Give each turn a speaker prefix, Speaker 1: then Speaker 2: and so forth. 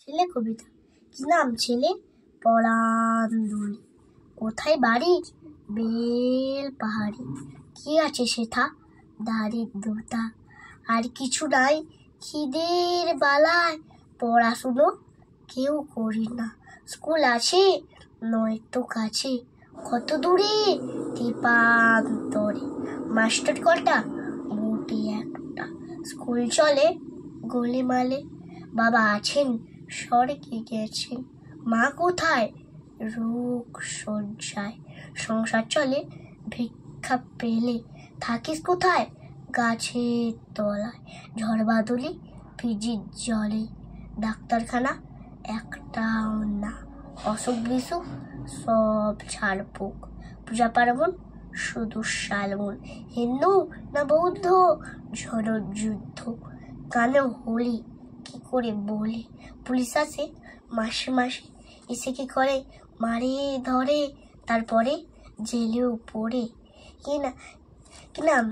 Speaker 1: ছেলে কবিতা। কি নাম ছেলে? পরাণ দুলি। কোথায় বাড়ি? বেল পাহাড়ি। কি আছে সেথা? দারিদ্রতা। আর কিছু নাই, খিদের বালায় পড়াশুনো কেউ করি না। স্কুল আছে নয়তো কাছে, কত দূরে দীপান্তরে। মাস্টার কটা? মোটে একটা। স্কুল চলে গোলেমালে। বাবা আছেন স্বর্গে গেছেন। মা কোথায়? রোগ শয্যায়। সংসার চলে ভিক্ষা পেলে। থাকিস কোথায়? গাছের তলায়। ঝড় বাদলে ভিজির জলে। ডাক্তারখানা একটাও না। অসুখ বিসুখ সব ঝাড়ফুঁক। পূজা পার্বণ শুধু শালবন। হিন্দু না বৌদ্ধ? ঝড়যুদ্ধ। গানে হোলি কি করে বলি। পুলিশ আসে মাসে মাসে, এসে কি করে? মারে ধরে, তারপরে জেলেও পড়ে। কি নাম?